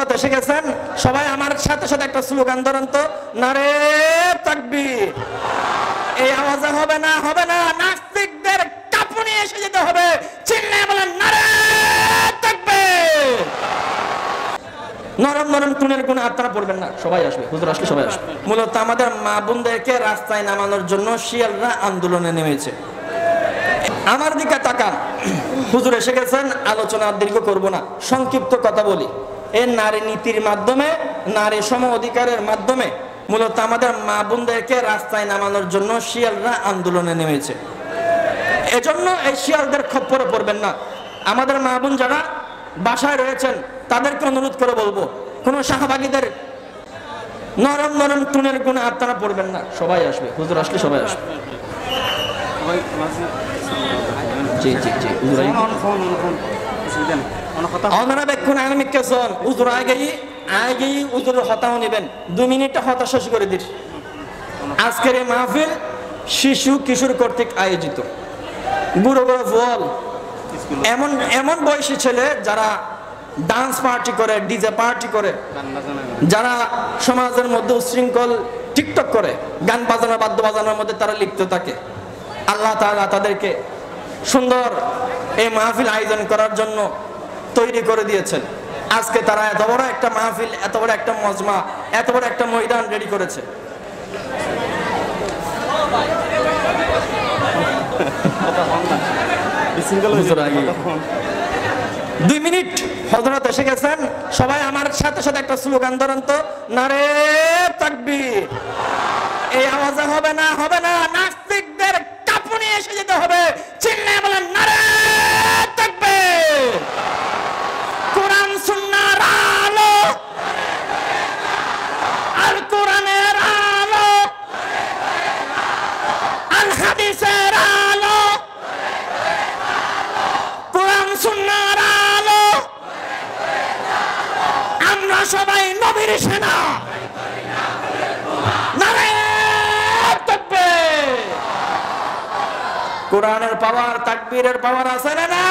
হযরত এসে গেছেন। সবাই আমার সাথে সাথে একটা স্লোগান ধরেন তো, নারে তাকবীর। এই আওয়াজে হবে না, হবে না, নাস্তিকদের কাঁপুনি এসে যেতে হবে। চিল্লায়ে বলেন নারে তাকবীর। নরম নরম টুনের কোনো আপনারা পড়বেন না, সবাই আসবে, হুজুর আসলে সবাই আসবে। মূলত আমাদের মা বোনদেরকে রাস্তায় নামানোর জন্য শিয়ালরা আন্দোলনে নেমেছে। আমার দিকে তাকান, হুজুর এসে গেছেন, আলোচনা দীর্ঘ করব না, সংক্ষিপ্ত কথা বলি। এই নারী নীতির মাধ্যমে, নারী সম অধিকারের মাধ্যমে মূলত আমাদের মা বোনদেরকে রাস্তায় নামানোর জন্য শিয়ালরা আন্দোলনে নেমেছে। এজন্য এই শিয়ালদের খপ্পরে পড়বেন না। আমাদের মা বোন যারা বাসায় রয়েছেন তাদেরকে অনুরোধ করে বলবো, কোন শাহবাগীদের নরম নরম টুনের গুণে আপনারা পড়বেন না, সবাই আসবে, হুজুর আসলে সবাই আসবে। জি জি জি আপনারা বেক্ষণ আগামী কেসন হুজুর আগেই হুজুরের হতাও নেবেন, 2 মিনিটে হতা শেষ করে দিস। আজকের এই মাহফিল শিশু কিশোর কর্তৃক আয়োজিত। বুড়ো বুড়ো বল এমন এমন বয়সী ছেলে যারা ডান্স পার্টি করে, ডিজে পার্টি করে, যারা সমাজের মধ্যে উশৃঙ্খল টিকটক করে, গান বাজানো বাদ্য বাজানোর মধ্যে তারা লিপ্ত থাকে। আল্লাহ তাআলা তাদেরকে সুন্দর এই মাহফিল আয়োজন করার জন্য তৈরি করে দিয়েছেন। আজকে তারা এত বড় একটা মাহফিল, এত বড় একটা মজমা, এত বড় একটা ময়দান রেডি করেছে। দুই মিনিট হযরত এসে গেছেন। সবাই আমার সাথে সাথে একটা স্লোগান ধরেন তো, নারে তাকবীর। এই আওয়াজে হবে না, হবে না, নাস্তিকদের কাঁপুনি এসে যেতে হবে। চিল্লায়ে বলেন নারে তাকবীর। কোরআন সুন্নাহর আলো, আল কোরআনের আলো, আল হাদিসের আলো, কোরআন সুন্নাহর আলো। আমরা সবাই নবীর সেনা। নারে তাকবীর। কোরআনের পাওয়ার, তাকবীরের পাওয়ার আছে না?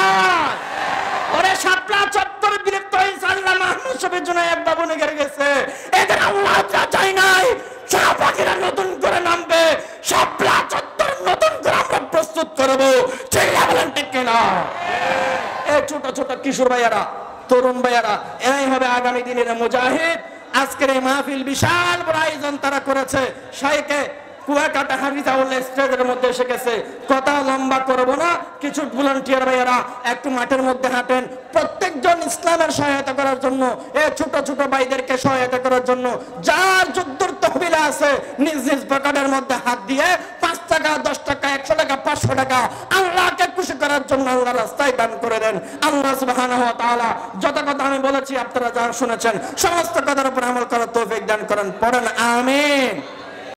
ওরে শাপলা চত্বর বিরক্ত হয়েছে, আল্লাহ মাহমুদ শফি জুনায়েদ বাবু নিয়ে গেছে। এদের আল্লাহ চাই নাই, শাহবাগীরা নতুন করে নামবে, শাপলা চত্বর নতুন করে আমরা প্রস্তুত করব। চিল্লা বলেন ঠিক কিনা? এই ছোট ছোট কিশোর ভাইয়ারা, তরুণ ভাইয়ারা, এরাই হবে আগামী দিনের মুজাহিদ। আজকের এই মাহফিল বিশাল বড় আয়োজন তারা করেছে। শাইখে কুয়াকাটা হাফিজাউল স্টেজের মধ্যে এসে গেছে। কথা লম্বা করব না, কিছু ভলান্টিয়ার ভাইয়ারা একটু মাঠের মধ্যে হাঁটেন, প্রত্যেকজন ইসলামের সহায়তা করার জন্য, এই ছোট ছোট ভাইদেরকে সহায়তা করার জন্য যার যুদ্ধর তহবিল আছে নিজ নিজ পকেটের মধ্যে হাত দিয়ে 5 টাকা, 10 টাকা, 100 টাকা, 500 টাকা আল্লাহকে খুশি করার জন্য আল্লাহর রাস্তায় দান করে দেন। আল্লাহ সুবহানাহু ওয়া তাআলা যত কথা আমি বলেছি আপনারা যা শুনেছেন সমস্ত কথার উপর আমল করার তৌফিক দান করেন। পড়েন আমিন।